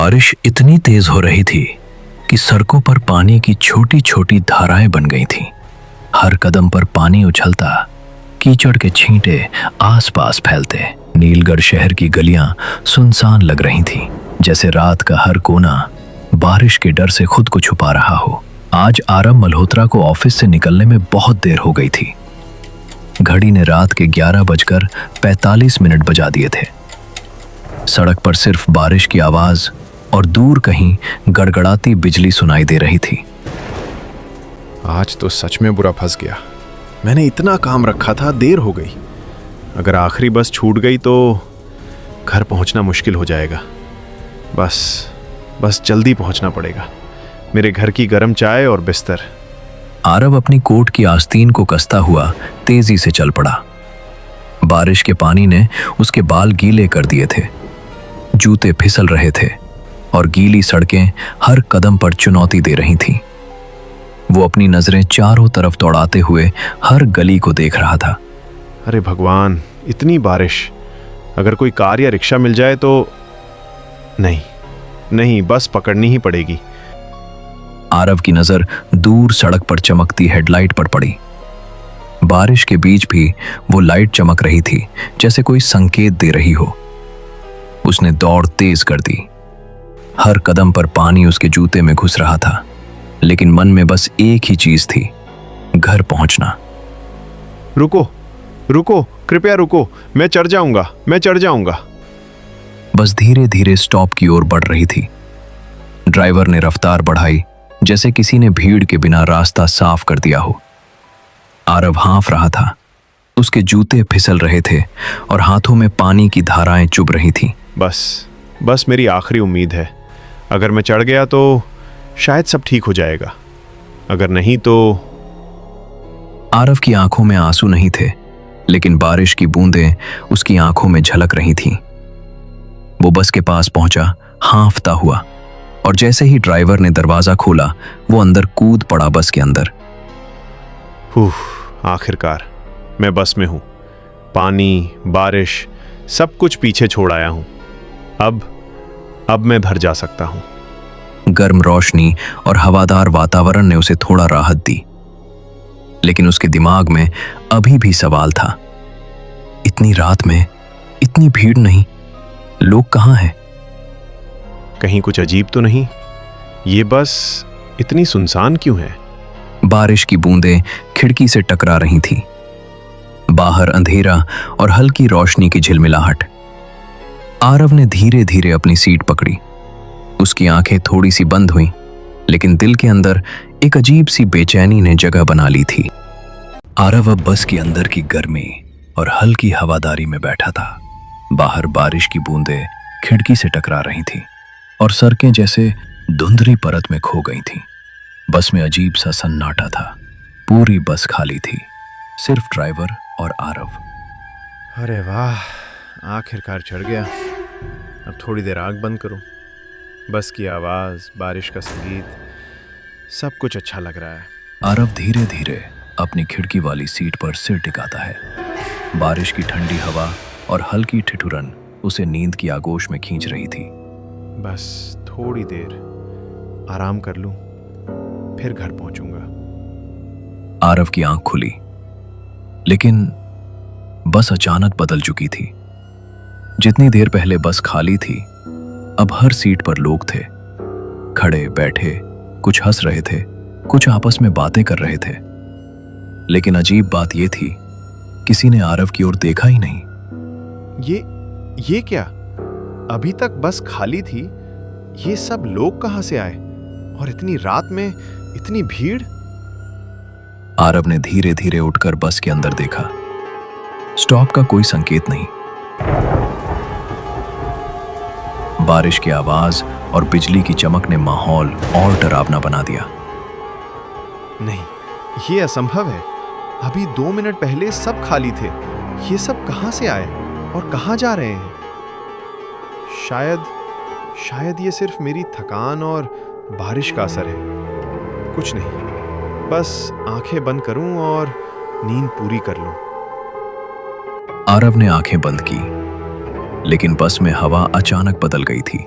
बारिश इतनी तेज हो रही थी कि सड़कों पर पानी की छोटी छोटी धाराएं बन गई थीं। हर कदम पर पानी उछलता, कीचड़ के छींटे आसपास फैलते। नीलगढ़ शहर की गलियां सुनसान लग रही थीं, जैसे रात का हर कोना बारिश के डर से खुद को छुपा रहा हो। आज आरव मल्होत्रा को ऑफिस से निकलने में बहुत देर हो गई थी। घड़ी ने रात के 11:45 बजा दिए थे। सड़क पर सिर्फ बारिश की आवाज और दूर कहीं गड़गड़ाती बिजली सुनाई दे रही थी। आज तो सच में बुरा फंस गया। मैंने इतना काम रखा था, देर हो गई। अगर आखिरी बस छूट गई तो घर पहुंचना मुश्किल हो जाएगा। बस जल्दी पहुंचना पड़ेगा। मेरे घर की गर्म चाय और बिस्तर। आरव अपनी कोट की आस्तीन को कसता हुआ तेजी से चल पड़ा। बारिश के पानी ने उसके बाल गीले कर दिए थे। जूते फिसल रहे थे और गीली सड़कें हर कदम पर चुनौती दे रही थीं। वो अपनी नजरें चारों तरफ दौड़ाते हुए हर गली को देख रहा था। अरे भगवान, इतनी बारिश! अगर कोई कार या रिक्शा मिल जाए तो। नहीं, बस पकड़नी ही पड़ेगी। आरव की नजर दूर सड़क पर चमकती हेडलाइट पर पड़ी। बारिश के बीच भी वो लाइट चमक रही थी, जैसे कोई संकेत दे रही हो। उसने दौड़ तेज कर दी। हर कदम पर पानी उसके जूते में घुस रहा था, लेकिन मन में बस एक ही चीज थी, घर पहुंचना। रुको, कृपया रुको, मैं चढ़ जाऊंगा। बस धीरे धीरे स्टॉप की ओर बढ़ रही थी। ड्राइवर ने रफ्तार बढ़ाई, जैसे किसी ने भीड़ के बिना रास्ता साफ कर दिया हो। आरव हाँफ रहा था। उसके जूते फिसल रहे थे और हाथों में पानी की धाराएं चुभ रही थीं। बस मेरी आखिरी उम्मीद है। अगर मैं चढ़ गया तो शायद सब ठीक हो जाएगा, अगर नहीं तो। आरव की आंखों में आंसू नहीं थे, लेकिन बारिश की बूंदें उसकी आंखों में झलक रही थीं। वो बस के पास पहुंचा, हाँफता हुआ, और जैसे ही ड्राइवर ने दरवाजा खोला, वो अंदर कूद पड़ा बस के अंदर। आखिरकार मैं बस में हूं। पानी, बारिश, सब कुछ पीछे छोड़ आया हूं। अब मैं भर जा सकता हूं। गर्म रोशनी और हवादार वातावरण ने उसे थोड़ा राहत दी, लेकिन उसके दिमाग में अभी भी सवाल था। इतनी रात में इतनी भीड़ नहीं, लोग कहाँ हैं? कहीं कुछ अजीब तो नहीं? ये बस इतनी सुनसान क्यों है? बारिश की बूंदें खिड़की से टकरा रही थीं। बाहर अंधेरा और हल्की रोशनी की झिलमिलाहट। आरव ने धीरे धीरे अपनी सीट पकड़ी। उसकी आंखें थोड़ी सी बंद हुईं, लेकिन दिल के अंदर एक अजीब सी बेचैनी ने जगह बना ली थी। आरव अब बस के अंदर की गर्मी और हल्की हवादारी में बैठा था। बाहर बारिश की बूंदें खिड़की से टकरा रही थीं और सड़कें जैसे धुंधली परत में खो गई थीं। बस में अजीब सा सन्नाटा था। पूरी बस खाली थी, सिर्फ ड्राइवर और आरव। अरे वाह, आखिरकार चढ़ गया। अब थोड़ी देर आंख बंद करूं। बस की आवाज, बारिश का संगीत, सब कुछ अच्छा लग रहा है। आरव धीरे धीरे अपनी खिड़की वाली सीट पर सिर टिकाता है। बारिश की ठंडी हवा और हल्की ठिठुरन उसे नींद की आगोश में खींच रही थी। बस थोड़ी देर आराम कर लूं, फिर घर पहुंचूंगा। आरव की आंख खुली, लेकिन बस अचानक बदल चुकी थी। जितनी देर पहले बस खाली थी, अब हर सीट पर लोग थे। खड़े बैठे, कुछ हंस रहे थे, कुछ आपस में बातें कर रहे थे। लेकिन अजीब बात यह थी, किसी ने आरव की ओर देखा ही नहीं। ये क्या? अभी तक बस खाली थी, ये सब लोग कहां से आए? और इतनी रात में इतनी भीड़? आरव ने धीरे धीरे उठकर बस के अंदर देखा। स्टॉप का कोई संकेत नहीं। बारिश की आवाज और बिजली की चमक ने माहौल और डरावना बना दिया। नहीं, ये असंभव है। अभी 2 मिनट पहले सब खाली थे। ये सब कहां से आए और कहां जा रहे हैं? शायद ये सिर्फ मेरी थकान और बारिश का असर है। कुछ नहीं, बस आंखें बंद करूं और नींद पूरी कर लूं। आरव ने आंखें बंद की, लेकिन बस में हवा अचानक बदल गई थी।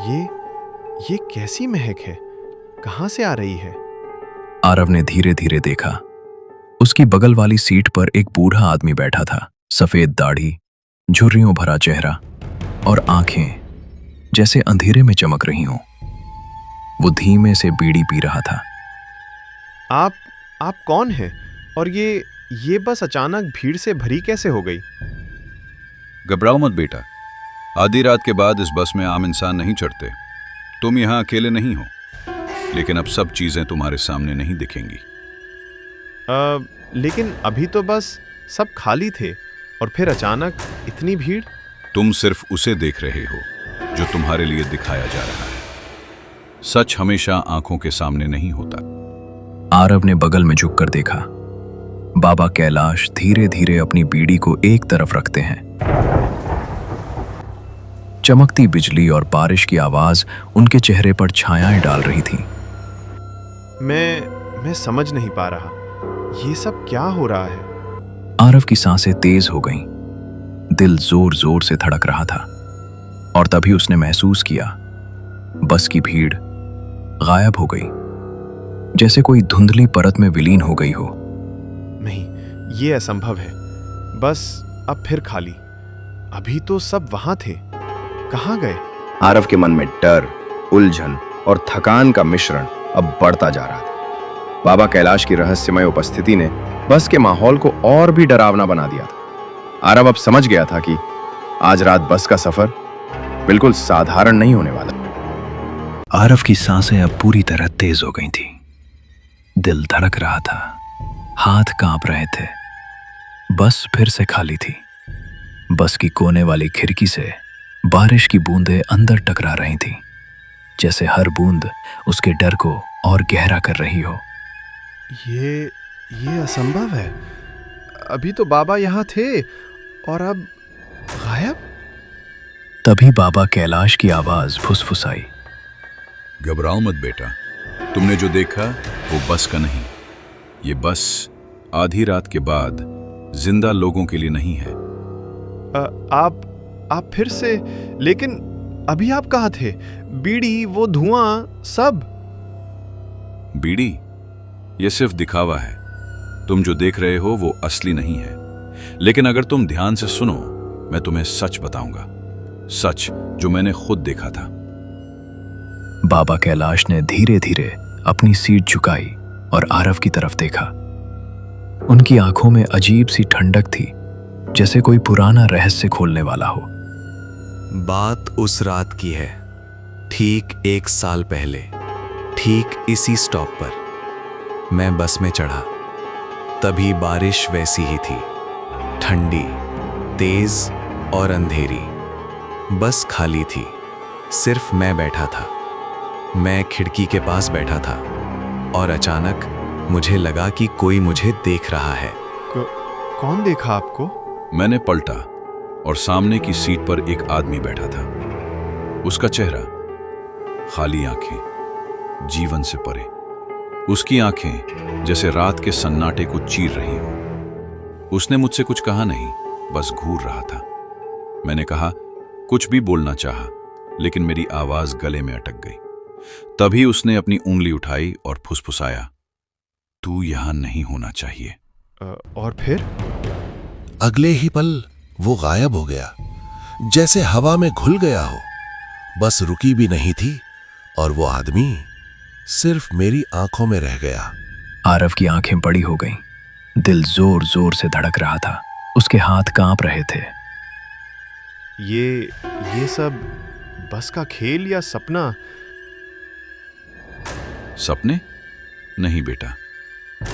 ये ये कैसी महक है? कहाँ से आ रही है? आरव ने धीरे धीरे देखा। उसकी बगल वाली सीट पर एक बूढ़ा आदमी बैठा था। सफेद दाढ़ी, झुर्रियों भरा चेहरा और आंखें जैसे अंधेरे में चमक रही हों। वो धीमे से बीड़ी पी रहा था। आप कौन हैं? और ये बस अचानक भीड़ से भरी कैसे हो गई? घबराओ मत बेटा, आधी रात के बाद इस बस में आम इंसान नहीं चढ़ते। तुम यहाँ अकेले नहीं हो, लेकिन अब सब चीजें तुम्हारे सामने नहीं दिखेंगी। लेकिन अभी तो बस सब खाली थे और फिर अचानक इतनी भीड़। तुम सिर्फ उसे देख रहे हो जो तुम्हारे लिए दिखाया जा रहा है। सच हमेशा आंखों के सामने नहीं होता। आरव ने बगल में झुककर देखा। बाबा कैलाश धीरे धीरे अपनी बीड़ी को एक तरफ रखते हैं। चमकती बिजली और बारिश की आवाज उनके चेहरे पर छायाएं डाल रही थी। मैं समझ नहीं पा रहा, ये सब क्या हो रहा है? आरव की सांसें तेज हो गईं। दिल जोर जोर से धड़क रहा था और तभी उसने महसूस किया बस की भीड़ गायब हो गई, जैसे कोई धुंधली परत में विलीन हो गई हो। नहीं, ये असंभव है। बस अब फिर खाली। अभी तो सब वहां थे, कहाँ गए? आरव के मन में डर, उलझन और थकान का मिश्रण अब बढ़ता जा रहा था। बाबा कैलाश की रहस्यमय उपस्थिति ने बस के माहौल को और भी डरावना बना दिया था। आरव अब समझ गया था कि आज रात बस का सफर बिल्कुल साधारण नहीं होने वाला। आरव की सांसें अब पूरी तरह तेज हो गई थी। दिल धड़क रहा था, हाथ कांप रहे थे। बस फिर से खाली थी। बस की कोने वाली खिड़की से बारिश की बूंदें अंदर टकरा रही थीं, जैसे हर बूंद उसके डर को और गहरा कर रही हो। ये असंभव है। अभी तो बाबा यहाँ थे और अब गायब। तभी बाबा कैलाश की आवाज फुसफुसाई। घबराओ मत बेटा, तुमने जो देखा वो बस का नहीं। ये बस आधी रात के बाद जिंदा लोगों के लिए नहीं है। आप फिर से? लेकिन अभी आप कहाँ थे? बीड़ी, वो धुआं, सब। बीड़ी ये सिर्फ दिखावा है। तुम जो देख रहे हो वो असली नहीं है। लेकिन अगर तुम ध्यान से सुनो, मैं तुम्हें सच बताऊंगा, सच जो मैंने खुद देखा था। बाबा कैलाश ने धीरे धीरे अपनी सीट झुकाई और आरव की तरफ देखा। उनकी आंखों में अजीब सी ठंडक थी, जैसे कोई पुराना रहस्य खोलने वाला हो। बात उस रात की है, ठीक 1 साल पहले, ठीक इसी स्टॉप पर मैं बस में चढ़ा। तभी बारिश वैसी ही थी, ठंडी, तेज और अंधेरी। बस खाली थी, सिर्फ मैं बैठा था। मैं खिड़की के पास बैठा था और अचानक मुझे लगा कि कोई मुझे देख रहा है। कौन देखा आपको? मैंने पलटा और सामने की सीट पर एक आदमी बैठा था। उसका चेहरा, खाली आंखें, जीवन से परे। उसकी आंखें जैसे रात के सन्नाटे को चीर रही हो। उसने मुझसे कुछ कहा नहीं, बस घूर रहा था। मैंने कहा, कुछ भी बोलना चाहा, लेकिन मेरी आवाज गले में अटक गई। तभी उसने अपनी उंगली उठाई और फुसफुसाया, तू यहां नहीं होना चाहिए। और फिर? अगले ही पल वो गायब हो गया, जैसे हवा में घुल गया हो। बस रुकी भी नहीं थी और वो आदमी सिर्फ मेरी आंखों में रह गया। आरव की आंखें बड़ी हो गईं, दिल जोर जोर से धड़क रहा था, उसके हाथ कांप रहे थे। ये सब बस का खेल या सपना? सपने नहीं बेटा,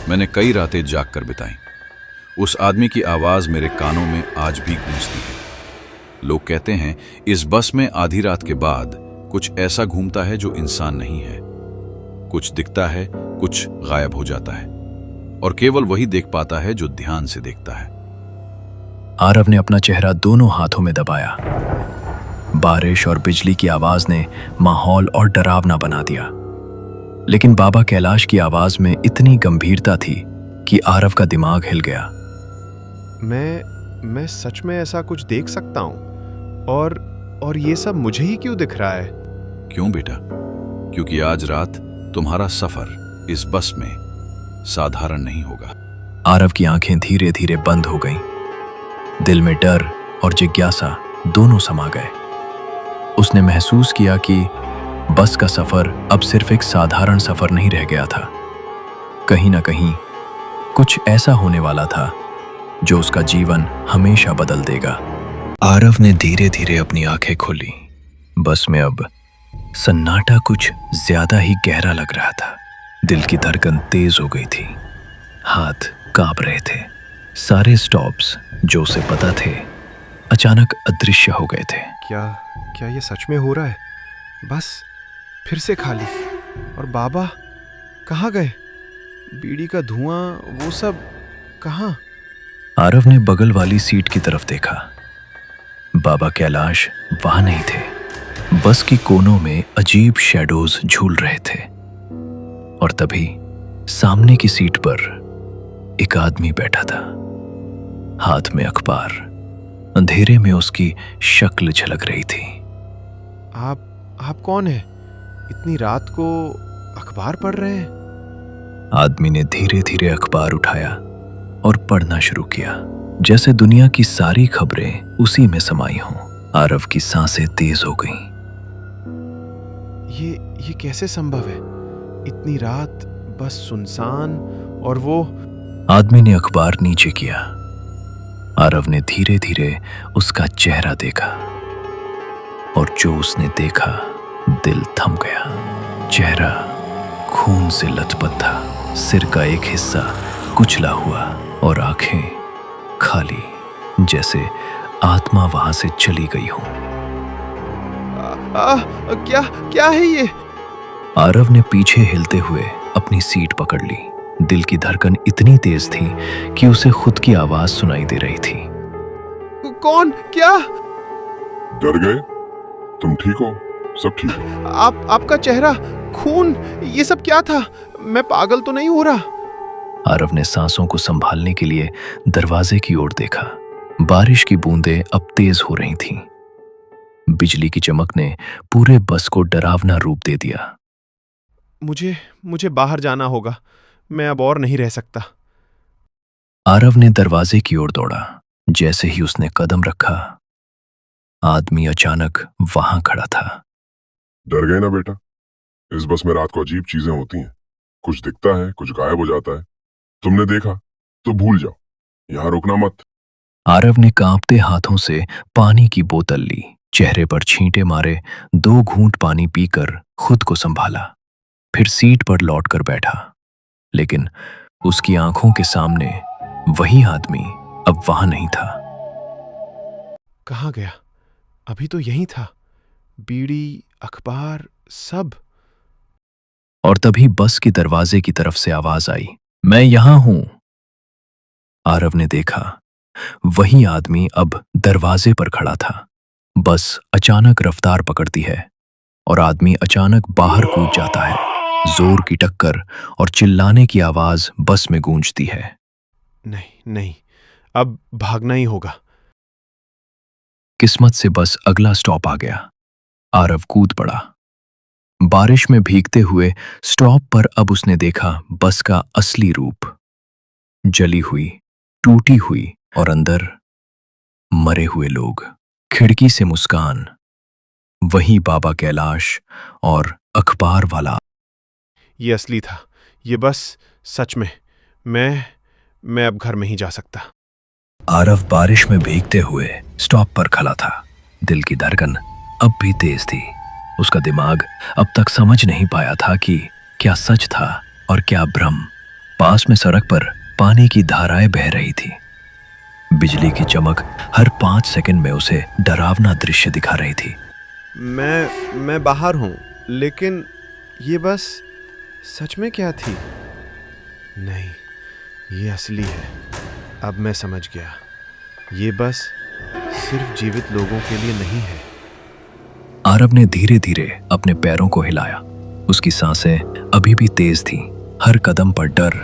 मैंने कई रातें जाग कर बिताई। उस आदमी की आवाज मेरे कानों में आज भी गूंजती है। लोग कहते हैं इस बस में आधी रात के बाद कुछ ऐसा घूमता है जो इंसान नहीं है। कुछ दिखता है, कुछ गायब हो जाता है, और केवल वही देख पाता है जो ध्यान से देखता है। आरव ने अपना चेहरा दोनों हाथों में दबाया। बारिश और बिजली की आवाज ने माहौल और डरावना बना दिया, लेकिन बाबा कैलाश की आवाज में इतनी गंभीरता थी कि आरव का दिमाग हिल गया। मैं सच में ऐसा कुछ देख सकता हूं? और ये सब मुझे ही क्यों दिख रहा है? क्यों बेटा? क्योंकि आज रात तुम्हारा सफर इस बस में साधारण नहीं होगा। आरव की आंखें धीरे धीरे बंद हो गईं। दिल में डर और जिज्ञासा दोनों समा गए। उसने महसूस किया कि बस का सफर अब सिर्फ एक साधारण सफर नहीं रह गया था। कहीं ना कहीं कुछ ऐसा होने वाला था जो उसका जीवन हमेशा बदल देगा। आरव ने धीरे धीरे अपनी आंखें खोली। बस में अब सन्नाटा कुछ ज्यादा ही गहरा लग रहा था। दिल की धड़कन तेज हो गई थी, हाथ कांप रहे थे। सारे स्टॉप्स जो उसे पता थे अचानक अदृश्य हो गए थे। क्या क्या ये सच में हो रहा है? बस फिर से खाली। और बाबा कहाँ गए? बीड़ी का धुआं, वो सब कहाँ? आरव ने बगल वाली सीट की तरफ देखा। बाबा कैलाश वहां नहीं थे। बस की कोनों में अजीब शैडोज झूल रहे थे। और तभी सामने की सीट पर एक आदमी बैठा था, हाथ में अखबार। अंधेरे में उसकी शक्ल झलक रही थी। आप कौन है? इतनी रात को अखबार पढ़ रहे हैं? आदमी ने धीरे धीरे अखबार उठाया और पढ़ना शुरू किया, जैसे दुनिया की सारी खबरें उसी में समाई हों। आरव की सांसें तेज हो गईं। ये कैसे संभव है? इतनी रात, बस सुनसान, और वो आदमी ने अखबार नीचे किया। आरव ने धीरे धीरे उसका चेहरा देखा और जो उसने देखा दिल थम गया। चेहरा खून से लथपथ था, सिर का एक हिस्सा कुचला हुआ और आंखें खाली, जैसे आत्मा वहां से चली गई हो। क्या है ये? आरव ने पीछे हिलते हुए अपनी सीट पकड़ ली। दिल की धड़कन इतनी तेज थी कि उसे खुद की आवाज सुनाई दे रही थी। कौन? क्या? डर गए? तुम ठीक हो? सब ठीक है? आपका चेहरा, खून, ये सब क्या था? मैं पागल तो नहीं हो रहा? आरव ने सांसों को संभालने के लिए दरवाजे की ओर देखा। बारिश की बूंदें अब तेज हो रही थीं। बिजली की चमक ने पूरे बस को डरावना रूप दे दिया। मुझे बाहर जाना होगा। मैं अब और नहीं रह सकता। आरव ने दरवाजे की ओर दौड़ा। जैसे ही उसने कदम रखा, आदमी अचानक वहां खड़ा था। डर गए ना बेटा? इस बस में रात को अजीब चीजें होती हैं। कुछ दिखता है, कुछ गायब हो जाता है। तुमने देखा तो भूल जाओ, यहां रुकना मत। आरव ने कांपते हाथों से पानी की बोतल ली, चेहरे पर छींटे मारे, 2 घूंट पानी पीकर खुद को संभाला। फिर सीट पर लौटकर बैठा। लेकिन उसकी आंखों के सामने वही आदमी अब वहां नहीं था। कहाँ गया? अभी तो यहीं था। बीड़ी, अखबार, सब। और तभी बस के दरवाजे की तरफ से आवाज आई, मैं यहां हूं। आरव ने देखा, वही आदमी अब दरवाजे पर खड़ा था। बस अचानक रफ्तार पकड़ती है और आदमी अचानक बाहर कूद जाता है। जोर की टक्कर और चिल्लाने की आवाज बस में गूंजती है। नहीं, अब भागना ही होगा। किस्मत से बस अगला स्टॉप आ गया। आरव कूद पड़ा। बारिश में भीगते हुए स्टॉप पर अब उसने देखा बस का असली रूप। जली हुई, टूटी हुई और अंदर मरे हुए लोग। खिड़की से मुस्कान, वही बाबा कैलाश और अखबार वाला। ये असली था। ये बस सच में। मैं अब घर में ही जा सकता। आरव बारिश में भीगते हुए स्टॉप पर खड़ा था। दिल की धड़कन अब भी तेज थी। उसका दिमाग अब तक समझ नहीं पाया था कि क्या सच था और क्या भ्रम। पास में सड़क पर पानी की धाराएं बह रही थी। बिजली की चमक हर 5 सेकंड में उसे डरावना दृश्य दिखा रही थी। मैं बाहर हूं, लेकिन ये बस सच में क्या थी? नहीं, ये असली है। अब मैं समझ गया। ये बस सिर्फ जीवित लोगों के लिए नहीं है। आरव ने धीरे धीरे अपने पैरों को हिलाया। उसकी सांसें अभी भी तेज थीं। हर कदम पर डर,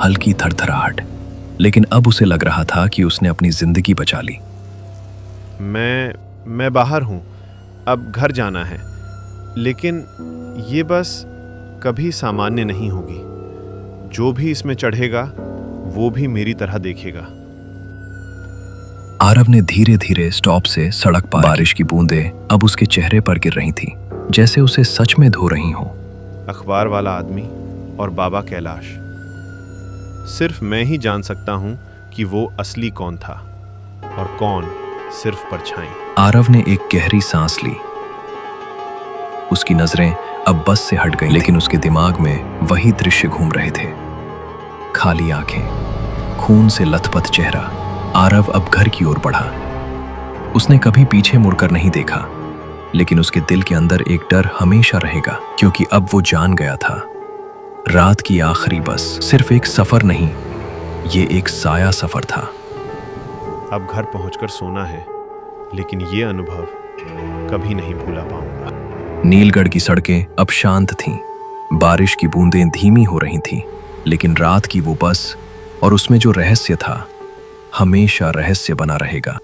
हल्की थरथराहट। लेकिन अब उसे लग रहा था कि उसने अपनी जिंदगी बचा ली। मैं बाहर हूं। अब घर जाना है। लेकिन ये बस कभी सामान्य नहीं होगी। जो भी इसमें चढ़ेगा वो भी मेरी तरह देखेगा। आरव ने धीरे धीरे स्टॉप से सड़क पार। बारिश की बूंदें अब उसके चेहरे पर गिर रही थी, जैसे उसे सच में धो रही हों। अखबार वाला आदमी और बाबा कैलाश, सिर्फ मैं ही जान सकता हूं कि वो असली कौन था और कौन सिर्फ परछाई। आरव ने एक गहरी सांस ली। उसकी नजरें अब बस से हट गईं, लेकिन उसके दिमाग में वही दृश्य घूम रहे थे। खाली आंखें, खून से लथपथ चेहरा। आरव अब घर की ओर बढ़ा। उसने कभी पीछे मुड़कर नहीं देखा, लेकिन उसके दिल के अंदर एक डर हमेशा रहेगा, क्योंकि अब वो जान गया था रात की आखिरी बस सिर्फ एक सफर नहीं, ये एक साया सफर था। अब घर पहुंचकर सोना है, लेकिन ये अनुभव कभी नहीं भूला पाऊंगा। नीलगढ़ की सड़कें अब शांत थीं। बारिश की बूंदें धीमी हो रही थीं, लेकिन रात की वो बस और उसमें जो रहस्य था, हमेशा रहस्य बना रहेगा।